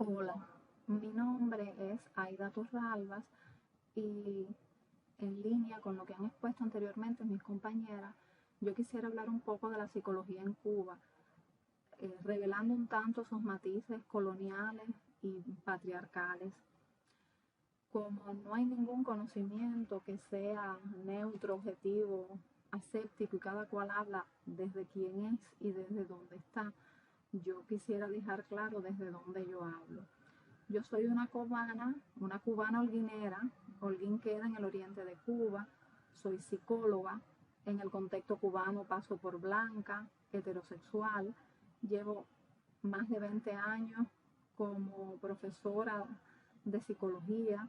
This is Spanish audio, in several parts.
Hola, mi nombre es Aida Torralbas y en línea con lo que han expuesto anteriormente mis compañeras, yo quisiera hablar un poco de la psicología en Cuba, revelando un tanto sus matices coloniales y patriarcales. Como no hay ningún conocimiento que sea neutro, objetivo, aséptico y cada cual habla desde quién es y desde dónde está, yo quisiera dejar claro desde dónde yo hablo. Yo soy una cubana holguinera. Holguín queda en el oriente de Cuba. Soy psicóloga. En el contexto cubano paso por blanca, heterosexual. Llevo más de 20 años como profesora de psicología.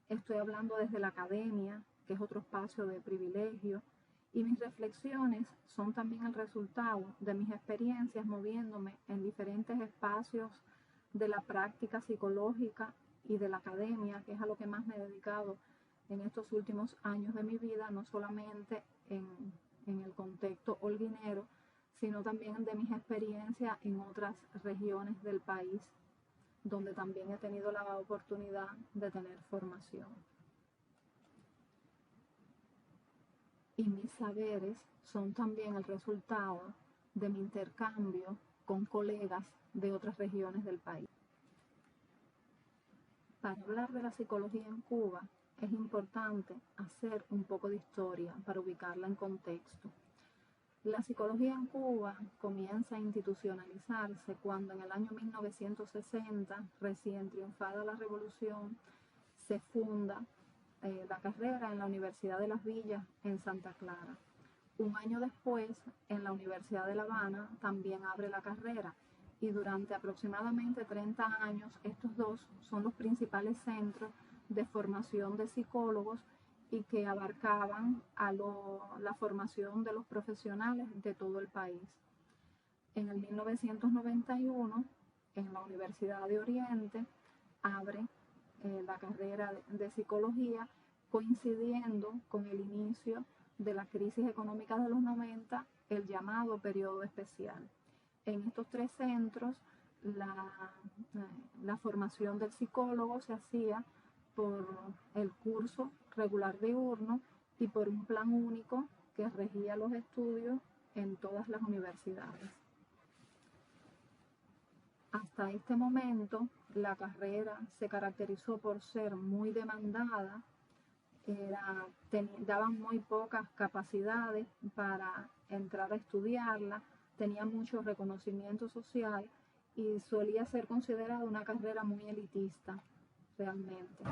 Estoy hablando desde la academia, que es otro espacio de privilegio. Y mis reflexiones son también el resultado de mis experiencias moviéndome en diferentes espacios de la práctica psicológica y de la academia, que es a lo que más me he dedicado en estos últimos años de mi vida, no solamente en el contexto holguinero, sino también de mis experiencias en otras regiones del país, donde también he tenido la oportunidad de tener formación. Y mis saberes son también el resultado de mi intercambio con colegas de otras regiones del país. Para hablar de la psicología en Cuba es importante hacer un poco de historia para ubicarla en contexto. La psicología en Cuba comienza a institucionalizarse cuando en el año 1960, recién triunfada la revolución, se funda la carrera en la Universidad de Las Villas en Santa Clara. Un año después, en la Universidad de La Habana también abre la carrera y durante aproximadamente 30 años estos dos son los principales centros de formación de psicólogos y que abarcaban la formación de los profesionales de todo el país. En el 1991, en la Universidad de Oriente, abre la carrera de psicología, coincidiendo con el inicio de la crisis económica de los 90, el llamado periodo especial. En estos tres centros, la formación del psicólogo se hacía por el curso regular diurno y por un plan único que regía los estudios en todas las universidades. Hasta este momento, la carrera se caracterizó por ser muy demandada, daban muy pocas capacidades para entrar a estudiarla, tenía mucho reconocimiento social y solía ser considerada una carrera muy elitista, realmente.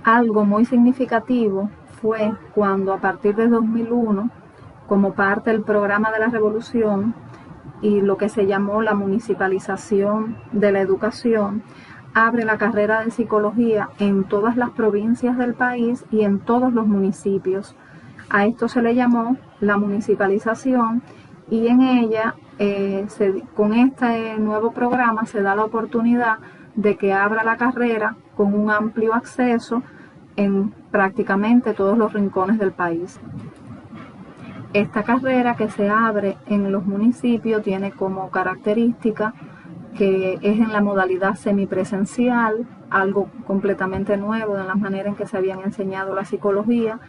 Algo muy significativo fue cuando a partir de 2001, como parte del programa de la revolución y lo que se llamó la municipalización de la educación, abre la carrera de psicología en todas las provincias del país y en todos los municipios. A esto se le llamó la municipalización y en ella, con este nuevo programa, se da la oportunidad de que abra la carrera con un amplio acceso en prácticamente todos los rincones del país. Esta carrera que se abre en los municipios tiene como característica que es en la modalidad semipresencial, algo completamente nuevo en la manera en que se habían enseñado la psicología,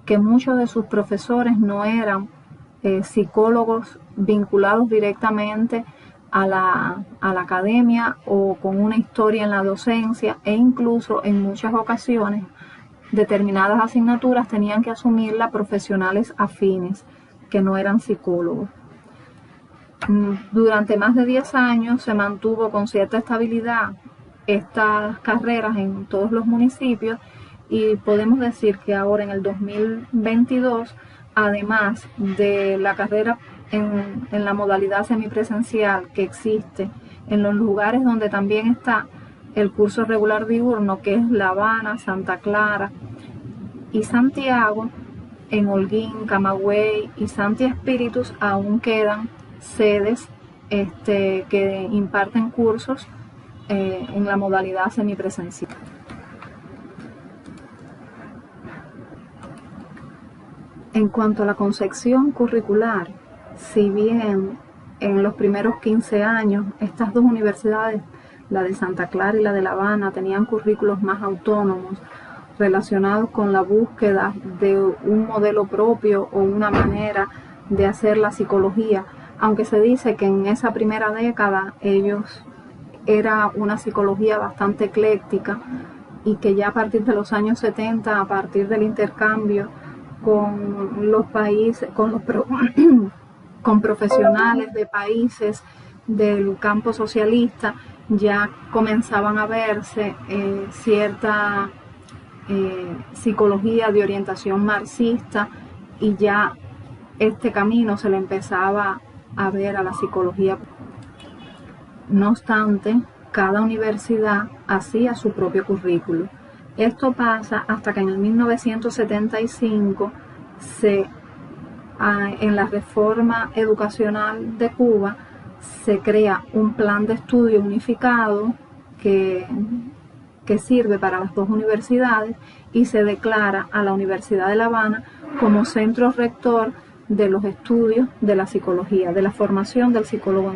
que muchos de sus profesores no eran psicólogos vinculados directamente a la academia o con una historia en la docencia, e incluso en muchas ocasiones determinadas asignaturas tenían que asumirlas profesionales afines que no eran psicólogos. Durante más de 10 años se mantuvo con cierta estabilidad estas carreras en todos los municipios y podemos decir que ahora en el 2022, además de la carrera en la modalidad semipresencial que existe en los lugares donde también está el curso regular diurno, que es La Habana, Santa Clara y Santiago, en Holguín, Camagüey y Santi Espíritus aún quedan sedes que imparten cursos en la modalidad semipresencial. En cuanto a la concepción curricular, si bien en los primeros 15 años estas dos universidades la de Santa Clara y la de La Habana, tenían currículos más autónomos, relacionados con la búsqueda de un modelo propio o una manera de hacer la psicología, aunque se dice que en esa primera década era una psicología bastante ecléctica y que ya a partir de los años 70, a partir del intercambio con los países, con profesionales de países del campo socialista, ya comenzaban a verse cierta psicología de orientación marxista, y ya este camino se le empezaba a ver a la psicología. No obstante, cada universidad hacía su propio currículo. Esto pasa hasta que en el 1975 en la reforma educacional de Cuba se crea un plan de estudio unificado que sirve para las dos universidades, y se declara a la Universidad de La Habana como centro rector de los estudios de la psicología, de la formación del psicólogo.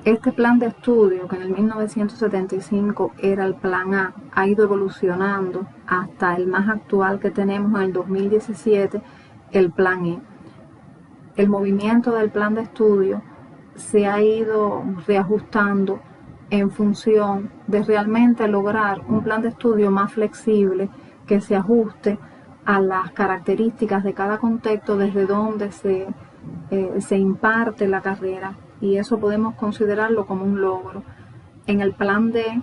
Este plan de estudio, que en el 1975 era el plan A, ha ido evolucionando hasta el más actual que tenemos en el 2017, el plan E. El movimiento del plan de estudio se ha ido reajustando en función de realmente lograr un plan de estudio más flexible, que se ajuste a las características de cada contexto desde donde se imparte la carrera, y eso podemos considerarlo como un logro. En el plan D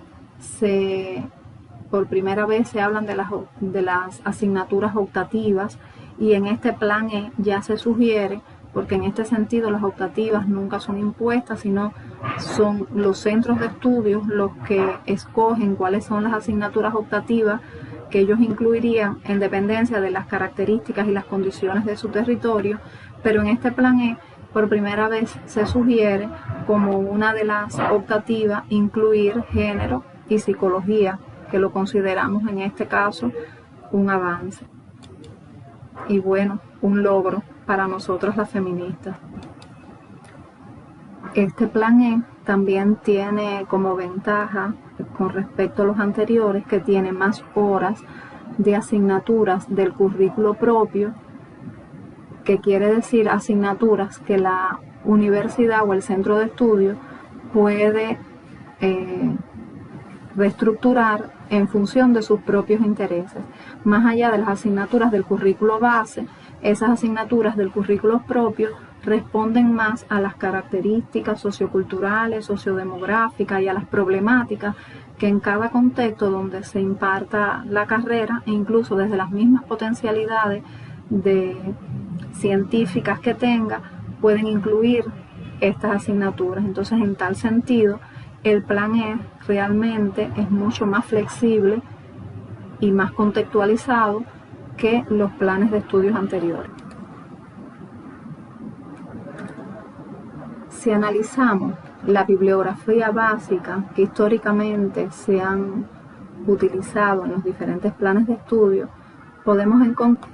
por primera vez se hablan de las asignaturas optativas, y en este plan E ya se sugiere, porque en este sentido las optativas nunca son impuestas, sino son los centros de estudios los que escogen cuáles son las asignaturas optativas que ellos incluirían en dependencia de las características y las condiciones de su territorio. Pero en este plan E, por primera vez se sugiere como una de las optativas incluir género y psicología, que lo consideramos en este caso un avance y bueno, un logro para nosotros las feministas. Este plan E también tiene como ventaja con respecto a los anteriores que tiene más horas de asignaturas del currículo propio, que quiere decir asignaturas que la universidad o el centro de estudio puede reestructurar en función de sus propios intereses. Más allá de las asignaturas del currículo base, esas asignaturas del currículo propio responden más a las características socioculturales, sociodemográficas y a las problemáticas que en cada contexto donde se imparta la carrera, e incluso desde las mismas potencialidades científicas que tenga, pueden incluir estas asignaturas. Entonces, en tal sentido, el plan E realmente es mucho más flexible y más contextualizado que los planes de estudios anteriores. Si analizamos la bibliografía básica que históricamente se han utilizado en los diferentes planes de estudio, podemos encontrar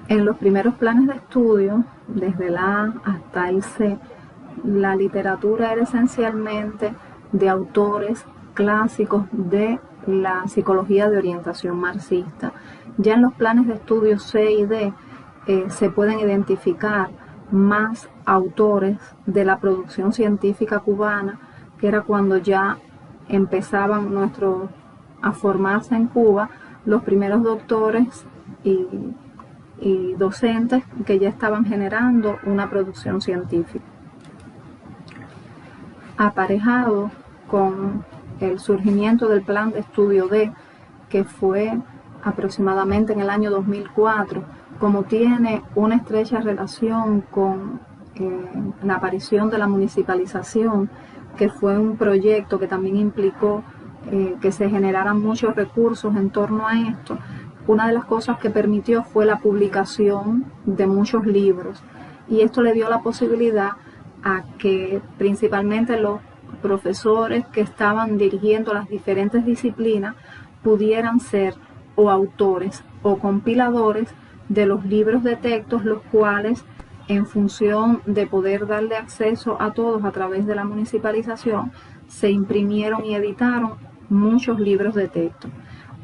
en los primeros planes de estudio, desde el A hasta el C, la literatura era esencialmente de autores clásicos de la psicología de orientación marxista. Ya en los planes de estudio C y D se pueden identificar más autores de la producción científica cubana, que era cuando ya empezaban a formarse en Cuba los primeros doctores y docentes que ya estaban generando una producción científica. Aparejado con el surgimiento del plan de estudio D, que fue aproximadamente en el año 2004, como tiene una estrecha relación con la aparición de la municipalización, que fue un proyecto que también implicó que se generaran muchos recursos en torno a esto, una de las cosas que permitió fue la publicación de muchos libros, y esto le dio la posibilidad a que principalmente los profesores que estaban dirigiendo las diferentes disciplinas pudieran ser o autores o compiladores de los libros de textos, los cuales en función de poder darle acceso a todos a través de la municipalización, se imprimieron y editaron muchos libros de texto.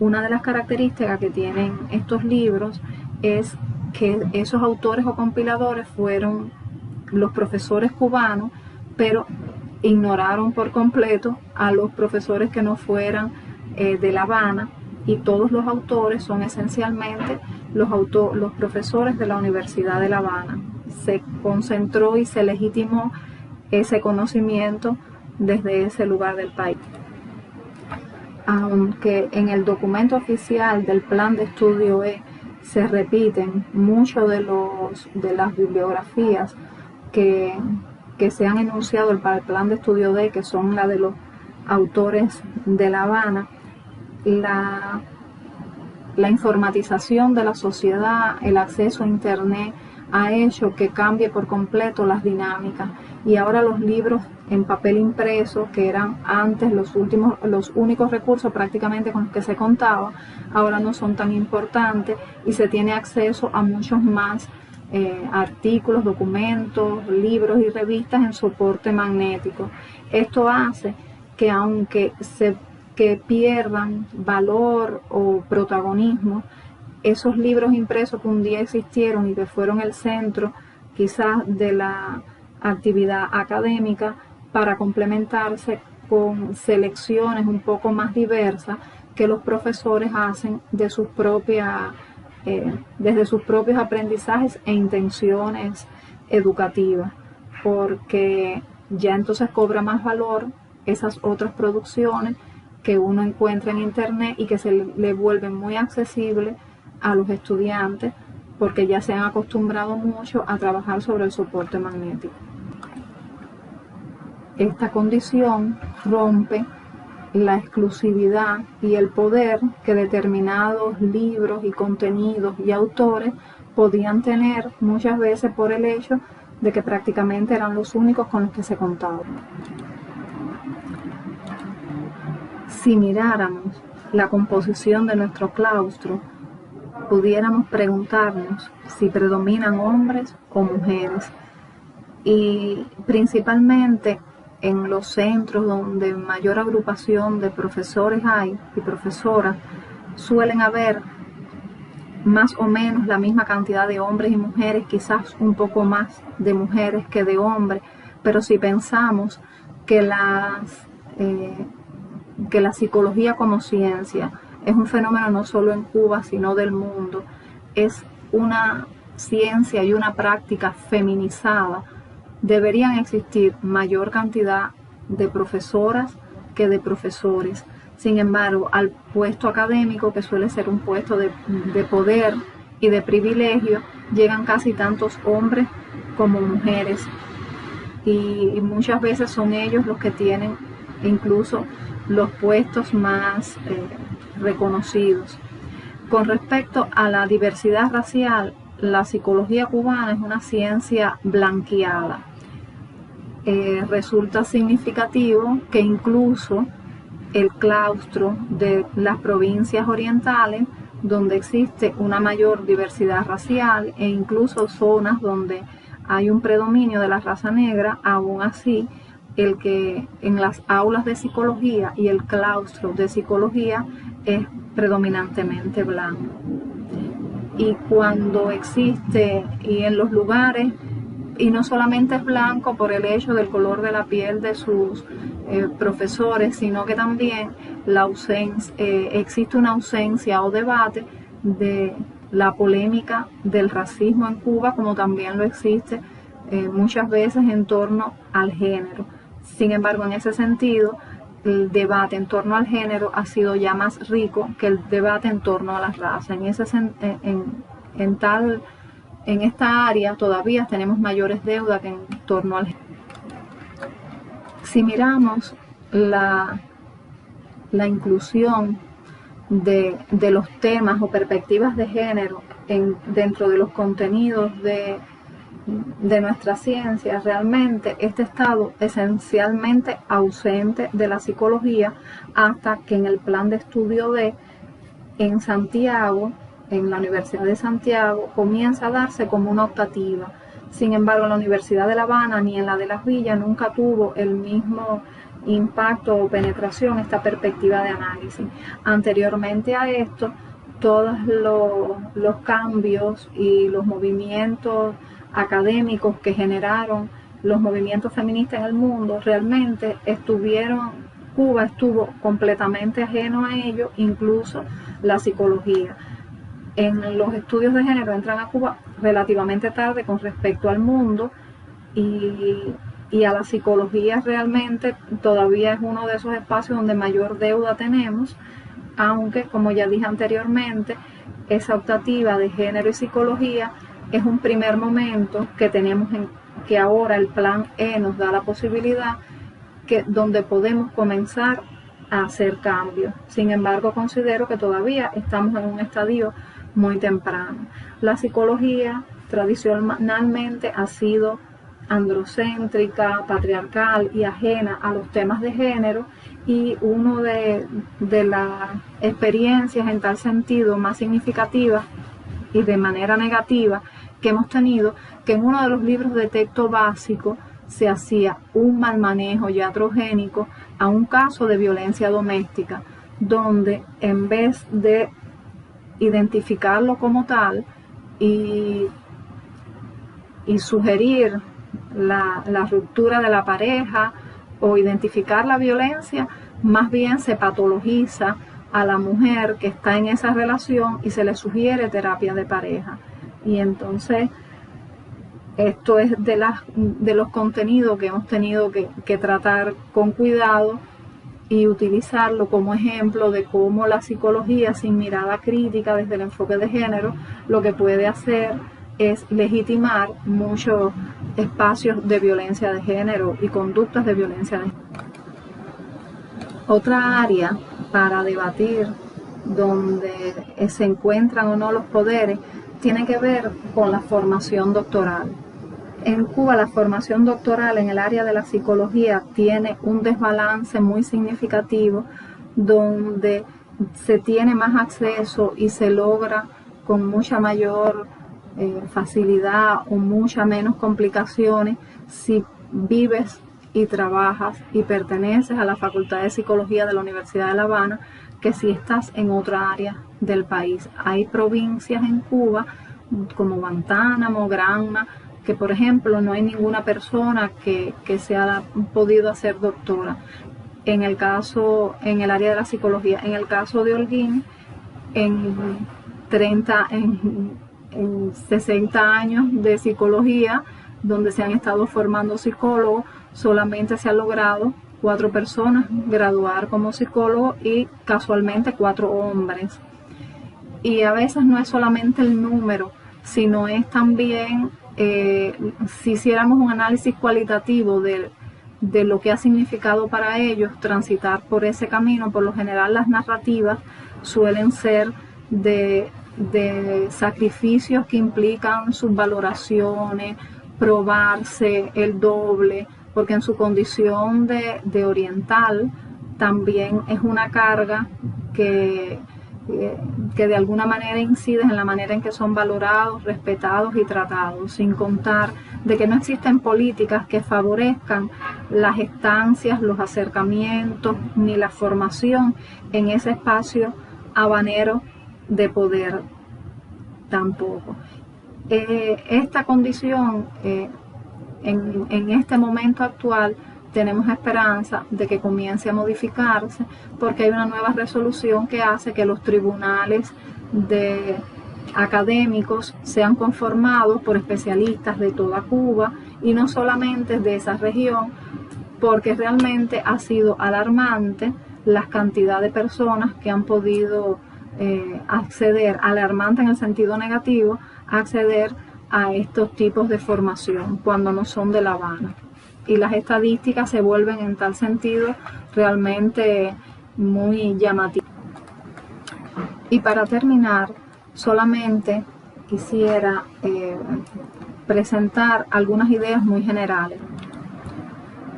Una de las características que tienen estos libros es que esos autores o compiladores fueron los profesores cubanos, pero ignoraron por completo a los profesores que no fueran de La Habana, y todos los autores son esencialmente los profesores de la Universidad de La Habana. Se concentró y se legitimó ese conocimiento desde ese lugar del país. Aunque en el documento oficial del Plan de Estudio E se repiten muchos de las bibliografías que se han enunciado para el Plan de Estudio D, que son la de los autores de La Habana, la informatización de la sociedad, el acceso a Internet ha hecho que cambie por completo las dinámicas, y ahora los libros en papel impreso, que eran antes los únicos recursos prácticamente con los que se contaba, ahora no son tan importantes y se tiene acceso a muchos más artículos, documentos, libros y revistas en soporte magnético. Esto hace que aunque pierdan valor o protagonismo, esos libros impresos que un día existieron y que fueron el centro quizás de la actividad académica, para complementarse con selecciones un poco más diversas que los profesores hacen de desde sus propios aprendizajes e intenciones educativas, porque ya entonces cobra más valor esas otras producciones que uno encuentra en Internet y que se le vuelven muy accesibles a los estudiantes, porque ya se han acostumbrado mucho a trabajar sobre el soporte magnético. Esta condición rompe la exclusividad y el poder que determinados libros y contenidos y autores podían tener muchas veces por el hecho de que prácticamente eran los únicos con los que se contaban. Si miráramos la composición de nuestro claustro, pudiéramos preguntarnos si predominan hombres o mujeres, y principalmente en los centros donde mayor agrupación de profesores hay y profesoras, suelen haber más o menos la misma cantidad de hombres y mujeres, quizás un poco más de mujeres que de hombres, pero si pensamos que la psicología como ciencia es un fenómeno no solo en Cuba, sino del mundo, es una ciencia y una práctica feminizada, deberían existir mayor cantidad de profesoras que de profesores. Sin embargo, al puesto académico, que suele ser un puesto de poder y de privilegio, llegan casi tantos hombres como mujeres, y muchas veces son ellos los que tienen incluso los puestos más reconocidos. Con respecto a la diversidad racial, la psicología cubana es una ciencia blanqueada. Resulta significativo que incluso el claustro de las provincias orientales, donde existe una mayor diversidad racial e incluso zonas donde hay un predominio de la raza negra, aún así el que en las aulas de psicología y el claustro de psicología es predominantemente blanco. Y cuando existe, y en los lugares, y no solamente es blanco por el hecho del color de la piel de sus profesores, sino que también existe una ausencia o debate de la polémica del racismo en Cuba, como también lo existe muchas veces en torno al género. Sin embargo, en ese sentido, el debate en torno al género ha sido ya más rico que el debate en torno a la raza. En esta área todavía tenemos mayores deudas que en torno al género. Si miramos la inclusión de los temas o perspectivas de género dentro de los contenidos de nuestra ciencia, realmente este estado esencialmente ausente de la psicología, hasta que en el plan de estudio en Santiago, en la Universidad de Santiago, comienza a darse como una optativa. Sin embargo, en la Universidad de La Habana ni en la de Las Villas nunca tuvo el mismo impacto o penetración esta perspectiva de análisis. Anteriormente a esto, todos los cambios y los movimientos académicos que generaron los movimientos feministas en el mundo realmente Cuba estuvo completamente ajeno a ello, incluso la psicología. En los estudios de género entran a Cuba relativamente tarde con respecto al mundo y a la psicología realmente todavía es uno de esos espacios donde mayor deuda tenemos, aunque como ya dije anteriormente, esa optativa de género y psicología es un primer momento que tenemos que ahora el plan E nos da la posibilidad donde podemos comenzar a hacer cambios. Sin embargo, considero que todavía estamos en un estadio muy temprano. La psicología tradicionalmente ha sido androcéntrica, patriarcal y ajena a los temas de género, y una de las experiencias en tal sentido más significativas y de manera negativa que hemos tenido, que en uno de los libros de texto básico se hacía un mal manejo iatrogénico a un caso de violencia doméstica, donde en vez de identificarlo como tal y sugerir la ruptura de la pareja o identificar la violencia, más bien se patologiza a la mujer que está en esa relación y se le sugiere terapia de pareja. Y entonces esto es de los contenidos que hemos tenido que tratar con cuidado y utilizarlo como ejemplo de cómo la psicología sin mirada crítica desde el enfoque de género lo que puede hacer es legitimar muchos espacios de violencia de género y conductas de violencia de género. Otra área para debatir donde se encuentran o no los poderes tiene que ver con la formación doctoral. En Cuba la formación doctoral en el área de la psicología tiene un desbalance muy significativo, donde se tiene más acceso y se logra con mucha mayor facilidad o mucha menos complicaciones si vives y trabajas y perteneces a la Facultad de Psicología de la Universidad de La Habana que si estás en otra área del país. Hay provincias en Cuba como Guantánamo, Granma, que por ejemplo no hay ninguna persona que se haya podido hacer doctora. En el área de la psicología, en el caso de Holguín, en 60 años de psicología, donde se han estado formando psicólogos, solamente se han logrado 4 personas graduar como psicólogos y casualmente 4 hombres. Y a veces no es solamente el número, sino es también, si hiciéramos un análisis cualitativo de lo que ha significado para ellos transitar por ese camino, por lo general las narrativas suelen ser de sacrificios que implican subvaloraciones, probarse el doble, porque en su condición de oriental también es una carga que de alguna manera incide en la manera en que son valorados, respetados y tratados, sin contar de que no existen políticas que favorezcan las estancias, los acercamientos, ni la formación en ese espacio habanero de poder tampoco. Esta condición en este momento actual tenemos esperanza de que comience a modificarse, porque hay una nueva resolución que hace que los tribunales académicos sean conformados por especialistas de toda Cuba y no solamente de esa región, porque realmente ha sido alarmante la cantidad de personas que han podido acceder, alarmante en el sentido negativo, acceder a estos tipos de formación cuando no son de La Habana. Y las estadísticas se vuelven en tal sentido realmente muy llamativas. Y para terminar, solamente quisiera presentar algunas ideas muy generales.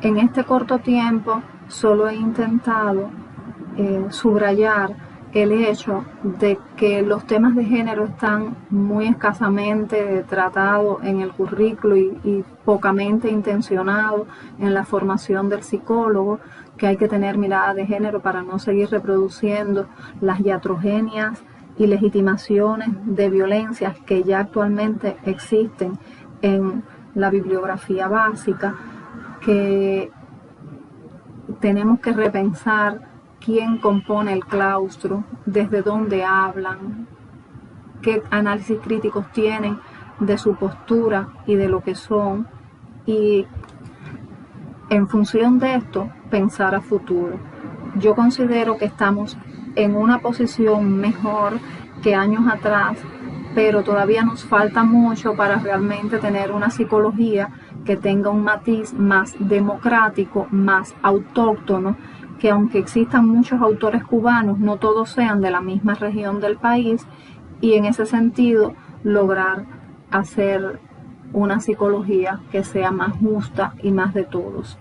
En este corto tiempo solo he intentado subrayar el hecho de que los temas de género están muy escasamente tratados en el currículo y pocamente intencionados en la formación del psicólogo, que hay que tener mirada de género para no seguir reproduciendo las iatrogenias y legitimaciones de violencias que ya actualmente existen en la bibliografía básica, que tenemos que repensar quién compone el claustro, desde dónde hablan, qué análisis críticos tienen de su postura y de lo que son, y en función de esto pensar a futuro. Yo considero que estamos en una posición mejor que años atrás, pero todavía nos falta mucho para realmente tener una psicología que tenga un matiz más democrático, más autóctono, que aunque existan muchos autores cubanos, no todos sean de la misma región del país, y en ese sentido lograr hacer una psicología que sea más justa y más de todos.